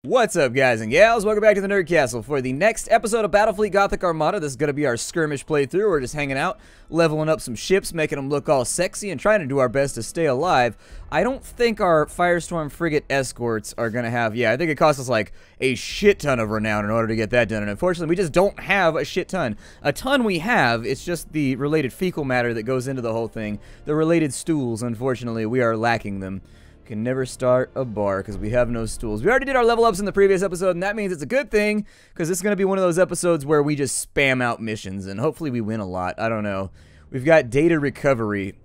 What's up, guys and gals? Welcome back to the Nerd Castle for the next episode of Battlefleet Gothic Armada. This is going to be our skirmish playthrough. We're just hanging out, leveling up some ships, making them look all sexy, and trying to do our best to stay alive. I don't think our Firestorm frigate escorts are going to have... Yeah, I think it costs us like a shit ton of renown in order to get that done, and unfortunately, we just don't have a shit ton. A ton we have, it's just the related fecal matter that goes into the whole thing. The related stools, unfortunately, we are lacking them. Can never start a bar because we have no stools. We already did our level ups in the previous episode, and that means it's a good thing because this is going to be one of those episodes where we just spam out missions, and hopefully we win a lot. I don't know. We've got data recovery,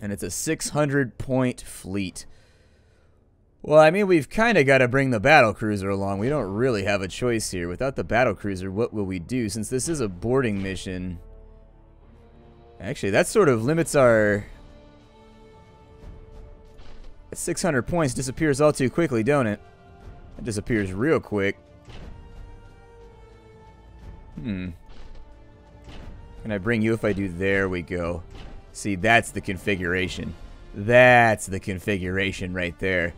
and it's a 600-point fleet. Well, I mean, we've kind of got to bring the battlecruiser along. We don't really have a choice here. Without the battlecruiser, what will we do? Since this is a boarding mission, actually, that sort of limits our... 600 points disappears all too quickly, don't it? It disappears real quick. Can I bring you if I do? There we go. See, that's the configuration. That's the configuration right there.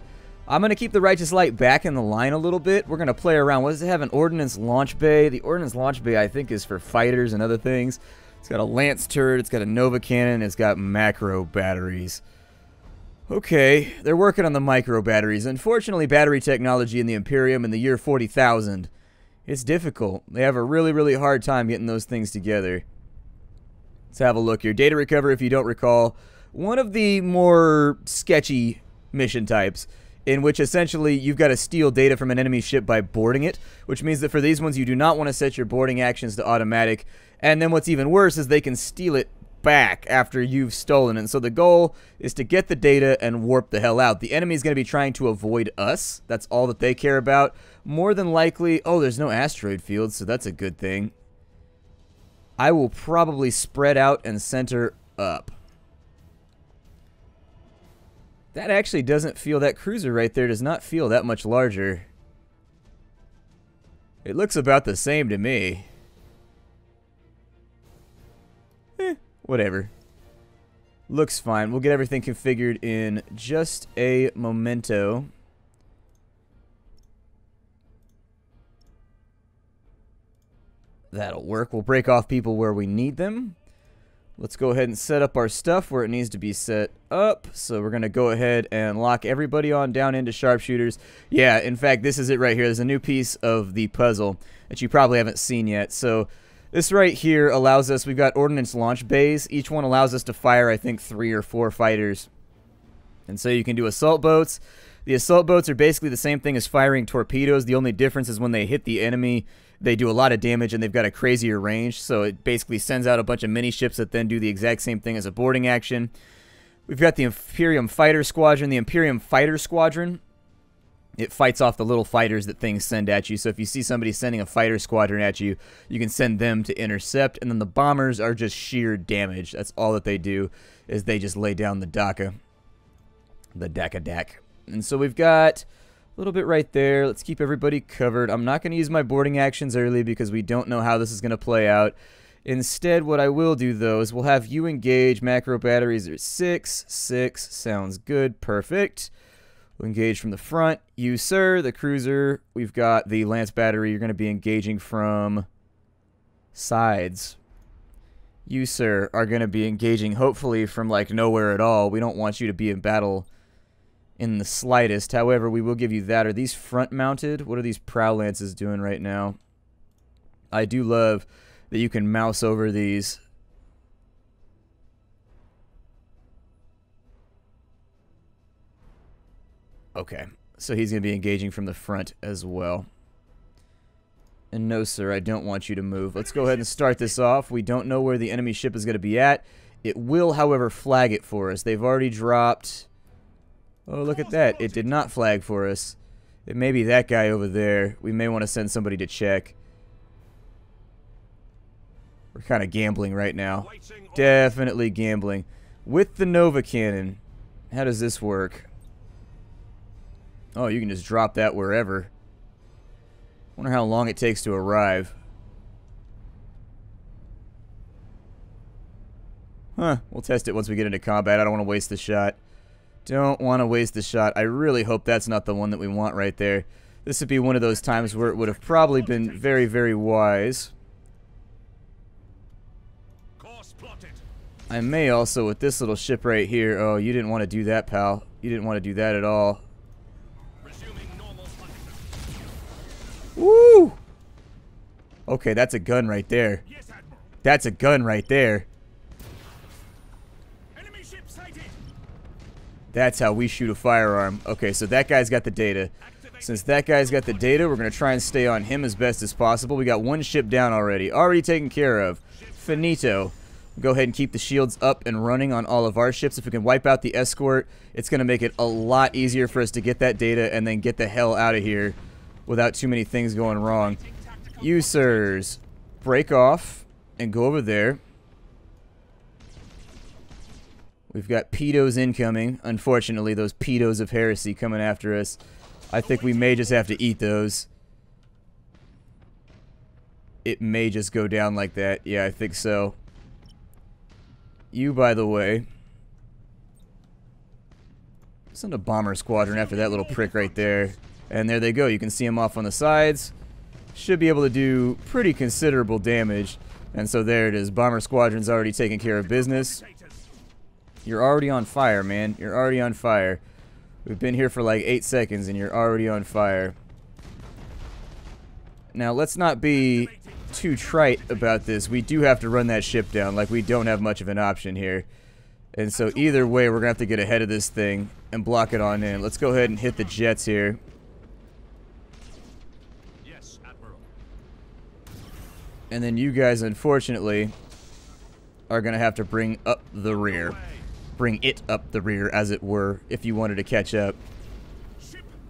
I'm going to keep the Righteous Light back in the line a little bit. We're going to play around. What does it have? An Ordnance Launch Bay. The Ordnance Launch Bay, I think, is for fighters and other things. It's got a Lance turret. It's got a Nova Cannon. It's got macro batteries. Okay, they're working on the micro batteries. Unfortunately, battery technology in the Imperium in the year 40,000, it's difficult. They have a really, really hard time getting those things together. Let's have a look here. Data recovery, if you don't recall, one of the more sketchy mission types in which essentially you've got to steal data from an enemy ship by boarding it, which means that for these ones you do not want to set your boarding actions to automatic, and then what's even worse is they can steal it back after you've stolen it. And so the goal is to get the data and warp the hell out. The enemy is going to be trying to avoid us. That's all that they care about. More than likely... Oh, there's no asteroid field, so that's a good thing. I will probably spread out and center up. That actually doesn't feel... That cruiser right there does not feel that much larger. It looks about the same to me. Whatever. Looks fine. We'll get everything configured in just a momento. That'll work. We'll break off people where we need them. Let's go ahead and set up our stuff where it needs to be set up. So we're going to go ahead and lock everybody on down into sharpshooters. Yeah, in fact, this is it right here. There's a new piece of the puzzle that you probably haven't seen yet. So... this right here allows us, we've got ordnance launch bays. Each one allows us to fire, I think, 3 or 4 fighters. And so you can do assault boats. The assault boats are basically the same thing as firing torpedoes. The only difference is when they hit the enemy, they do a lot of damage and they've got a crazier range. So it basically sends out a bunch of mini ships that then do the exact same thing as a boarding action. We've got the Imperium Fighter Squadron. The Imperium Fighter Squadron, it fights off the little fighters that things send at you. So if you see somebody sending a fighter squadron at you, you can send them to intercept. And then the bombers are just sheer damage. That's all that they do, is they just lay down the DACA. The DACA. And so we've got a little bit right there. Let's keep everybody covered. I'm not going to use my boarding actions early because we don't know how this is going to play out. Instead, what I will do, though, is we'll have you engage. Macro batteries are 6. 6. Sounds good. Perfect. We'll engage from the front. You, sir, the cruiser. We've got the Lance battery. You're going to be engaging from sides. You, sir, are going to be engaging, hopefully, from, like, nowhere at all. We don't want you to be in battle in the slightest. However, we will give you that. Are these front-mounted? What are these prow lances doing right now? I do love that you can mouse over these. Okay, so he's going to be engaging from the front as well. And no, sir, I don't want you to move. Let's go ahead and start this off. We don't know where the enemy ship is going to be at. It will, however, flag it for us. They've already dropped... Oh, look at that. It did not flag for us. It may be that guy over there. We may want to send somebody to check. We're kind of gambling right now. Definitely gambling. With the Nova Cannon, how does this work? Oh, you can just drop that wherever. Wonder how long it takes to arrive. Huh, we'll test it once we get into combat. I don't want to waste the shot. Don't want to waste the shot. I really hope that's not the one that we want right there. This would be one of those times where it would have probably been very, very wise. I may also, with this little ship right here... Oh, you didn't want to do that, pal. You didn't want to do that at all. Woo! Okay, that's a gun right there. That's a gun right there. That's how we shoot a firearm. Okay, so that guy's got the data. Since that guy's got the data, we're going to try and stay on him as best as possible. We got one ship down already. Already taken care of. Finito. Go ahead and keep the shields up and running on all of our ships. If we can wipe out the escort, it's going to make it a lot easier for us to get that data and then get the hell out of here without too many things going wrong. You sirs, break off and go over there. We've got pedos incoming. Unfortunately, those pedos of heresy coming after us. I think we may just have to eat those. It may just go down like that. Yeah, I think so. You, by the way, send a bomber squadron after that little prick right there. And there they go. You can see them off on the sides. Should be able to do pretty considerable damage. And so there it is. Bomber squadron's already taking care of business. You're already on fire, man. You're already on fire. We've been here for like 8 seconds and you're already on fire. Now, let's not be too trite about this. We do have to run that ship down. Like, we don't have much of an option here. And so either way, we're going to have to get ahead of this thing and block it on in. Let's go ahead and hit the jets here. Yes, Admiral. And then you guys, unfortunately, are going to have to bring up the rear. Bring it up the rear, as it were, if you wanted to catch up.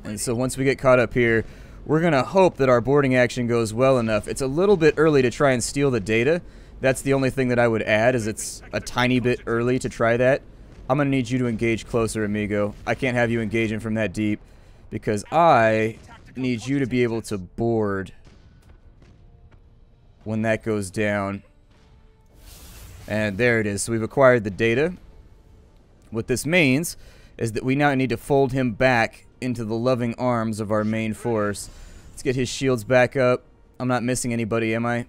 And so once we get caught up here, we're going to hope that our boarding action goes well enough. It's a little bit early to try and steal the data. That's the only thing that I would add, is it's a tiny bit early to try that. I'm going to need you to engage closer, amigo. I can't have you engaging from that deep, because I need you to be able to board when that goes down. And there it is. So we've acquired the data. What this means is that we now need to fold him back into the loving arms of our main force. Let's get his shields back up. I'm not missing anybody, am I?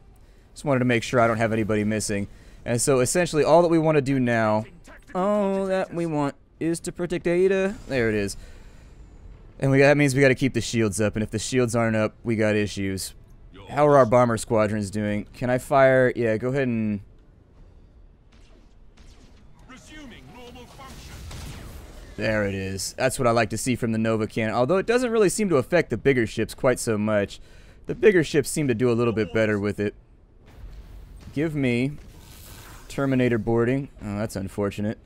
Just wanted to make sure I don't have anybody missing. And so essentially all that we want to do now, all that we want is to protect data. There it is. And that means we got to keep the shields up. And if the shields aren't up, we got issues. How are our bomber squadrons doing? Can I fire? Yeah, go ahead and... There it is. That's what I like to see from the Nova cannon. Although it doesn't really seem to affect the bigger ships quite so much. The bigger ships seem to do a little bit better with it. Give me Terminator boarding. Oh, that's unfortunate.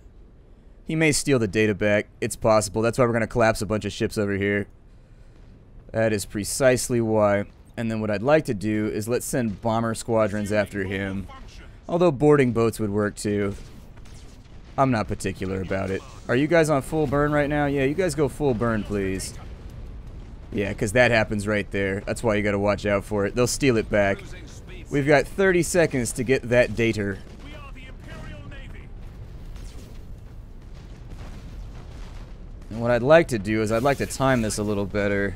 He may steal the data back. It's possible. That's why we're going to collapse a bunch of ships over here. That is precisely why. And then what I'd like to do is let's send bomber squadrons after him. Although boarding boats would work too. I'm not particular about it. Are you guys on full burn right now? Yeah, you guys go full burn, please. Yeah, because that happens right there. That's why you got to watch out for it. They'll steal it back. We've got 30 seconds to get that data. And what I'd like to do is I'd like to time this a little better.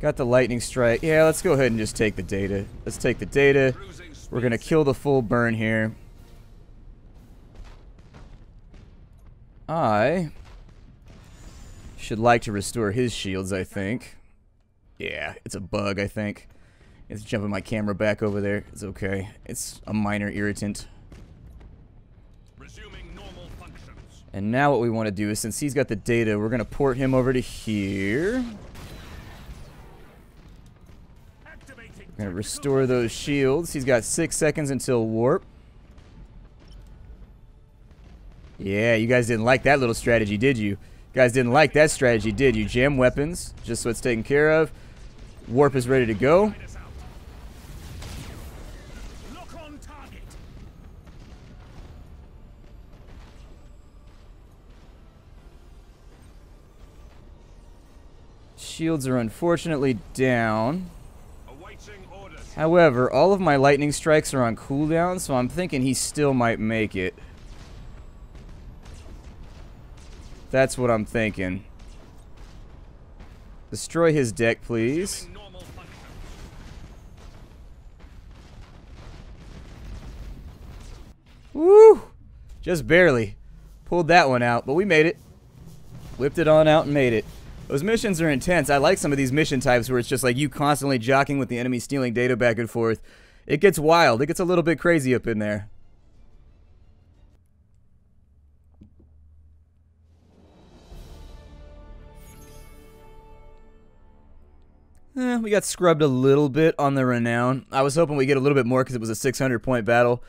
Got the lightning strike. Yeah, let's go ahead and just take the data. Let's take the data. We're going to kill the full burn here. I should like to restore his shields, I think. Yeah, it's a bug, I think. It's jumping my camera back over there. It's okay. It's a minor irritant. Resuming normal functions. And now what we want to do is, since he's got the data, we're going to port him over to here. We're going to restore those shields. He's got 6 seconds until warp. Yeah, you guys didn't like that little strategy, did you? You guys didn't like that strategy, did you? Jam weapons, just so it's taken care of. Warp is ready to go. Lock on target. Shields are unfortunately down. However, all of my lightning strikes are on cooldown, so I'm thinking he still might make it. That's what I'm thinking. Destroy his deck, please. Resuming normal functions. Woo! Just barely. Pulled that one out, but we made it. Whipped it on out and made it. Those missions are intense. I like some of these mission types where it's just like you constantly jockeying with the enemy, stealing data back and forth. It gets wild. It gets a little bit crazy up in there. We got scrubbed a little bit on the renown. I was hoping we'd get a little bit more because it was a 600-point battle.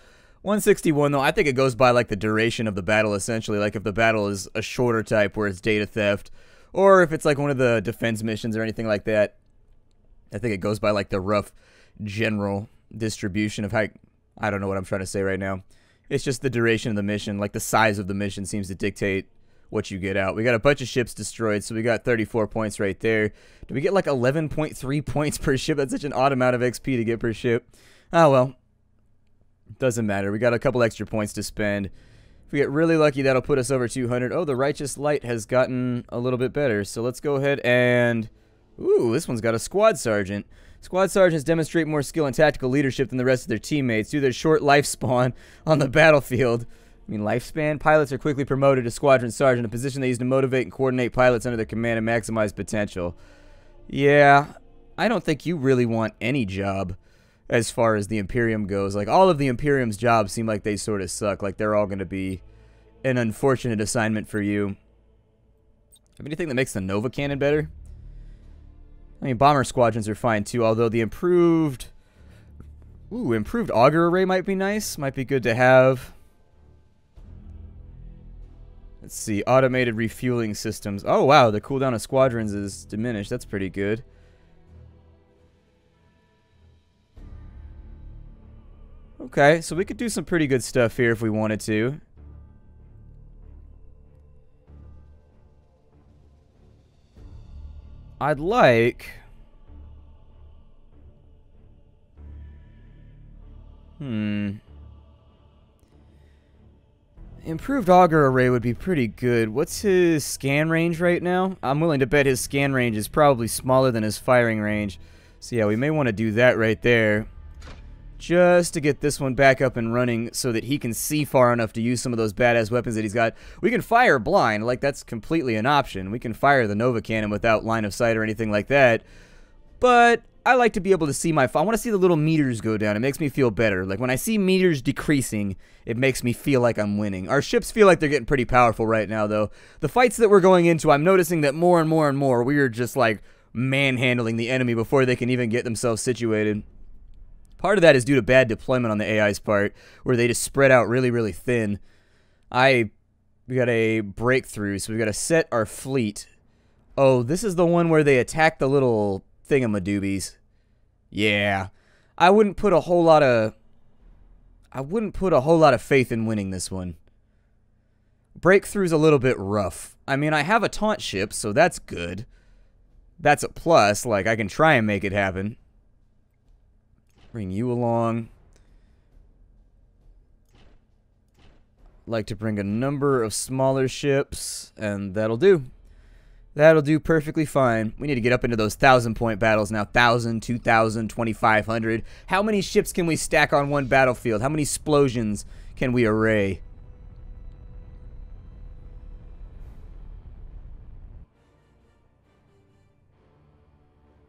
161, though, I think it goes by like the duration of the battle, essentially. Like if the battle is a shorter type where it's data theft, or if it's like one of the defense missions or anything like that. I think it goes by like the rough general distribution of how... I don't know what I'm trying to say right now. It's just the duration of the mission. Like the size of the mission seems to dictate what you get out. We got a bunch of ships destroyed, so we got 34 points right there. Do we get like 11.3 points per ship? That's such an odd amount of XP to get per ship. Oh well. Doesn't matter. We got a couple extra points to spend. If we get really lucky, that'll put us over 200. Oh, the Righteous Light has gotten a little bit better. So let's go ahead and... Ooh, this one's got a Squad Sergeant. Squad Sergeants demonstrate more skill and tactical leadership than the rest of their teammates due to their short lifespan on the battlefield. I mean, lifespan? Pilots are quickly promoted to Squadron Sergeant, a position they use to motivate and coordinate pilots under their command and maximize potential. Yeah, I don't think you really want any job as far as the Imperium goes. Like, all of the Imperium's jobs seem like they sort of suck. Like, they're all going to be an unfortunate assignment for you. Have anything that makes the Nova Cannon better? I mean, bomber squadrons are fine too, although the improved... Ooh, improved auger array might be nice. Might be good to have. Let's see, automated refueling systems. Oh, wow, the cooldown of squadrons is diminished. That's pretty good. Okay, so we could do some pretty good stuff here if we wanted to. I'd like... Improved auger array would be pretty good. What's his scan range right now? I'm willing to bet his scan range is probably smaller than his firing range. So yeah, we may want to do that right there. Just to get this one back up and running so that he can see far enough to use some of those badass weapons that he's got. We can fire blind, like that's completely an option. We can fire the Nova Cannon without line of sight or anything like that. But I like to be able to see my... I want to see the little meters go down. It makes me feel better. Like when I see meters decreasing, it makes me feel like I'm winning. Our ships feel like they're getting pretty powerful right now, though. The fights that we're going into, I'm noticing that more and more and more, we are just like manhandling the enemy before they can even get themselves situated. Part of that is due to bad deployment on the AI's part, where they just spread out really, really thin. We got a breakthrough, so we got to set our fleet. Oh, this is the one where they attack the little thingamadoobies. Yeah. I wouldn't put a whole lot of faith in winning this one. Breakthrough's a little bit rough. I mean, I have a taunt ship, so that's good. That's a plus. Like, I can try and make it happen. Bring you along. Like to bring a number of smaller ships, and that'll do. That'll do perfectly fine. We need to get up into those 1,000-point battles now. 1,000, 2,000, 2,500. How many ships can we stack on one battlefield? How many explosions can we array?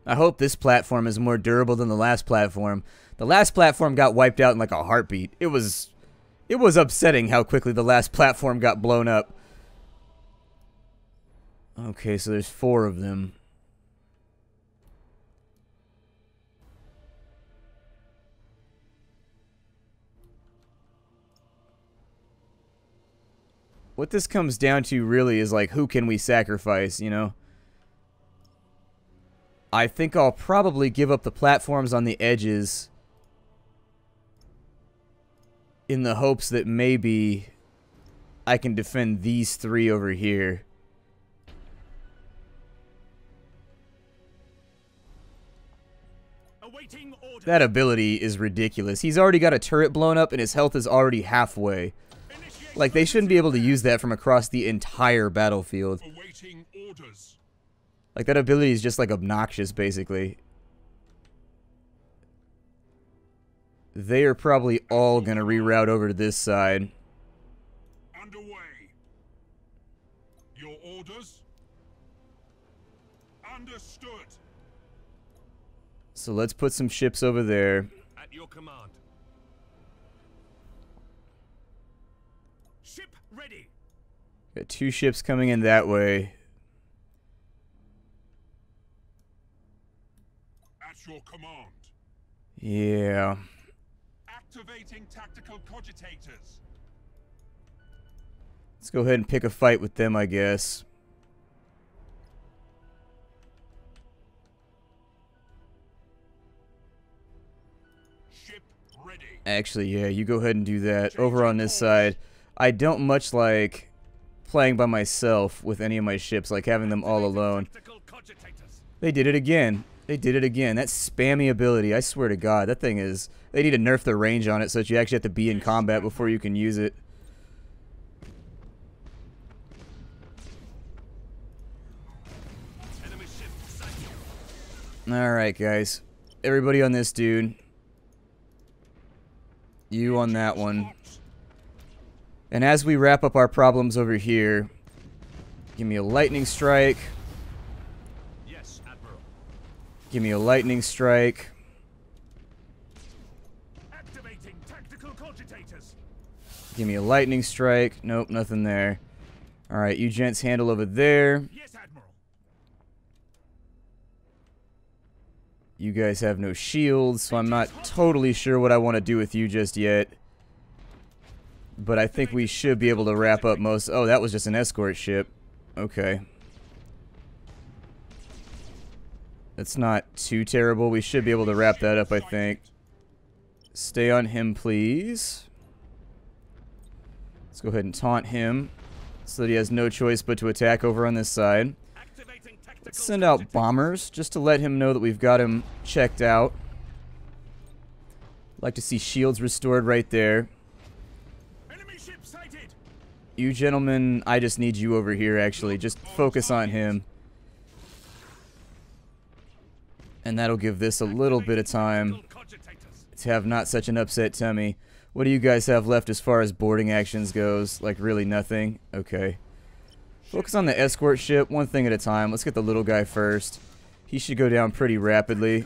I hope this platform is more durable than the last platform. The last platform got wiped out in like a heartbeat. It was upsetting how quickly the last platform got blown up. Okay, so there's 4 of them. What this comes down to really is like, who can we sacrifice, you know? I think I'll probably give up the platforms on the edges in the hopes that maybe I can defend these 3 over here. Awaiting orders. That ability is ridiculous. He's already got a turret blown up and his health is already halfway. Like, they shouldn't be able to use that from across the entire battlefield. Awaiting orders. Like, that ability is just, like, obnoxious, basically. They are probably all gonna reroute over to this side. Underway. Your orders? Understood. So let's put some ships over there. At your command. Ship ready. Got 2 ships coming in that way. At your command. Yeah. Activating tactical cogitators. Let's go ahead and pick a fight with them, I guess. Ship ready. Actually, yeah, you go ahead and do that. Over on this side, I don't much like playing by myself with any of my ships, like having them all alone. Tactical cogitators. They did it again. They did it again. That spammy ability, I swear to God, that thing is... They need to nerf the range on it so that you actually have to be in combat before you can use it. Enemy ship sighted. Alright, guys. Everybody on this dude. You on that one. And as we wrap up our problems over here, give me a lightning strike. Yes, Admiral. Give me a lightning strike. Activating tactical cogitators. Give me a lightning strike. Nope, nothing there. Alright, you gents handle over there. Yes, Admiral. You guys have no shields, so I'm not totally sure what I want to do with you just yet. But I think we should be able to wrap up most... Oh, that was just an escort ship. Okay. That's not too terrible. We should be able to wrap that up, I think. Stay on him, please. Let's go ahead and taunt him so that he has no choice but to attack over on this side. Let's send out bombers just to let him know that we've got him checked out. Like to see shields restored right there. Enemy ship sighted. You gentlemen, I just need you over here actually. Just focus on him. And that'll give this a little bit of time to have not such an upset tummy. What do you guys have left as far as boarding actions goes? Like really nothing? Okay. Focus on the escort ship, one thing at a time. Let's get the little guy first. He should go down pretty rapidly.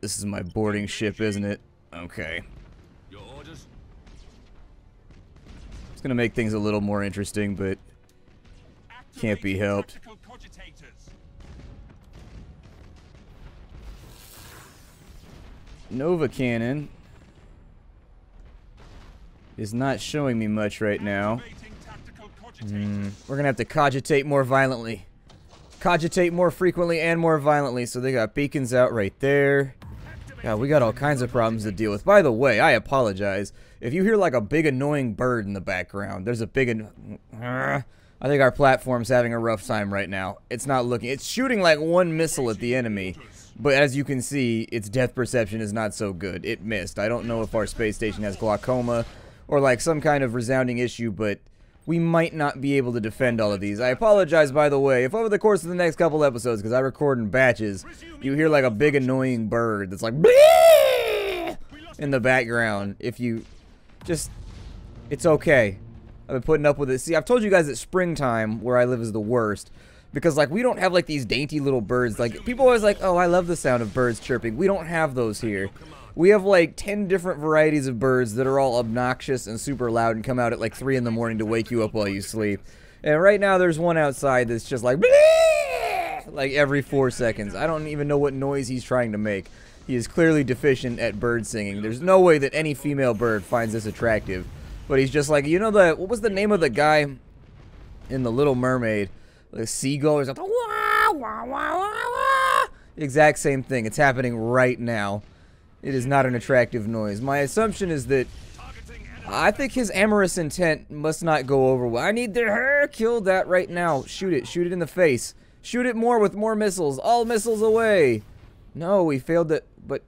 This is my boarding ship, isn't it? Okay. Your orders? It's gonna make things a little more interesting, but can't be helped. Nova Cannon is not showing me much right now. We're gonna have to cogitate more violently. Cogitate more frequently and more violently. So they got beacons out right there. God, we got all kinds of problems to deal with. By the way, I apologize. If you hear like a big annoying bird in the background, there's a big... I think our platform's having a rough time right now. It's not looking... It's shooting like one missile at the enemy. But as you can see, its depth perception is not so good. It missed. I don't know if our space station has glaucoma or like some kind of resounding issue, but we might not be able to defend all of these. I apologize, by the way, if over the course of the next couple episodes, because I record in batches, you hear like a big annoying bird that's like in the background. If you just, it's okay. I've been putting up with it. See, I've told you guys that springtime where I live is the worst. Because, like, we don't have, like, these dainty little birds. Like, people always like, oh, I love the sound of birds chirping. We don't have those here. We have, like, 10 different varieties of birds that are all obnoxious and super loud and come out at, like, 3 in the morning to wake you up while you sleep. And right now, there's one outside that's just like, like, every 4 seconds. I don't even know what noise he's trying to make. He is clearly deficient at bird singing. There's no way that any female bird finds this attractive. But he's just like, you know what was the name of the guy in The Little Mermaid? The seagull is like, wah, wah, wah, wah, wah. Exact same thing. It's happening right now. It is not an attractive noise. My assumption is that I think his amorous intent must not go over well. I need to kill that right now. Shoot it. Shoot it in the face. Shoot it more with more missiles. All missiles away. No, we failed it. But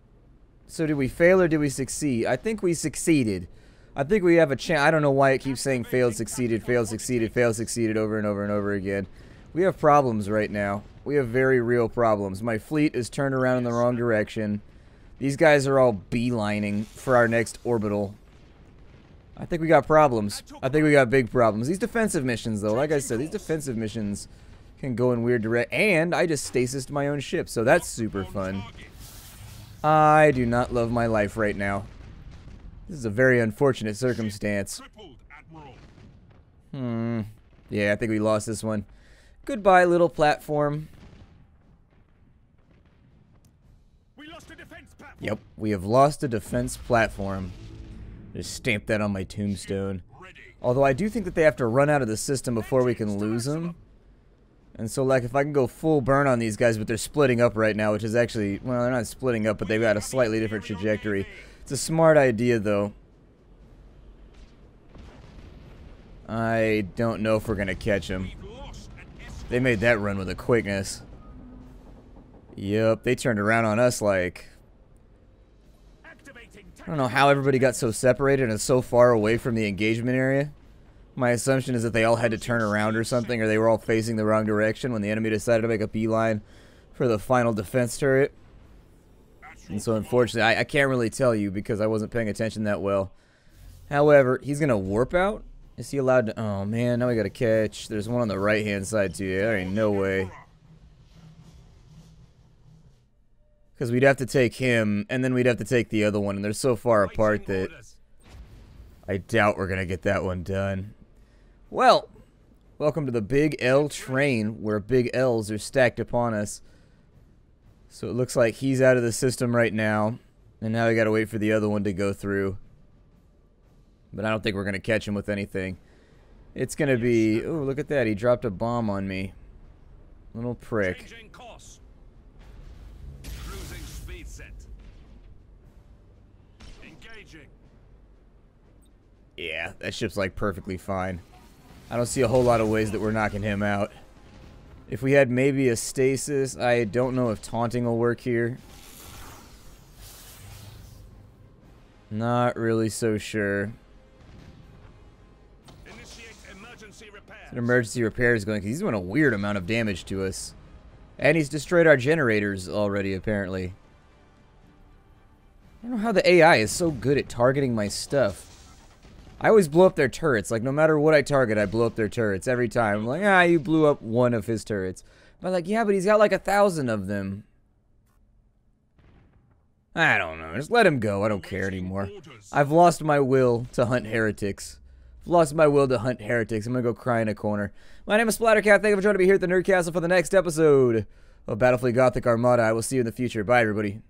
so did we fail or did we succeed? I think we succeeded. I think we have a chance. I don't know why it keeps saying failed, succeeded, failed, succeeded, failed, succeeded over and over and over again. We have problems right now. We have very real problems. My fleet is turned around in the wrong direction. These guys are all beelining for our next orbital. I think we got problems. I think we got big problems. These defensive missions, though, like I said, these defensive missions can go in weird directions. And I just stasised my own ship, so that's super fun. I do not love my life right now. This is a very unfortunate circumstance. Yeah, I think we lost this one. Goodbye, little platform. We lost a defense platform. Yep, we have lost a defense platform. Just stamp that on my tombstone. Although I do think that they have to run out of the system before we can lose them. And so, like, if I can go full burn on these guys, but they're splitting up right now, which is actually, well, they're not splitting up, but they've got a slightly different trajectory. It's a smart idea, though. I don't know if we're going to catch them. They made that run with a quickness. Yep, they turned around on us like... I don't know how everybody got so separated and so far away from the engagement area. My assumption is that they all had to turn around or something, or they were all facing the wrong direction when the enemy decided to make a beeline for the final defense turret. And so unfortunately, I can't really tell you because I wasn't paying attention that well. However, he's going to warp out. Is he allowed to... Oh man, now we got to catch. There's one on the right hand side too. There ain't no way. Because we'd have to take him, and then we'd have to take the other one, and they're so far apart that I doubt we're going to get that one done. Well, welcome to the Big L train, where big L's are stacked upon us. So it looks like he's out of the system right now, and now we got to wait for the other one to go through. But I don't think we're going to catch him with anything. It's going to be... Oh, look at that. He dropped a bomb on me. Little prick. Yeah, that ship's like perfectly fine. I don't see a whole lot of ways that we're knocking him out. If we had maybe a stasis, I don't know if taunting will work here. Not really so sure. Emergency repairs going, because he's doing a weird amount of damage to us. And he's destroyed our generators already, apparently. I don't know how the AI is so good at targeting my stuff. I always blow up their turrets. Like, no matter what I target, I blow up their turrets every time. I'm like, ah, you blew up one of his turrets. But like, yeah, but he's got like 1,000 of them. I don't know. Just let him go. I don't care anymore. I've lost my will to hunt heretics. I've lost my will to hunt heretics. I'm gonna go cry in a corner. My name is Splattercat. Thank you for joining me here at the Nerd Castle for the next episode of Battlefleet Gothic Armada. I will see you in the future. Bye, everybody.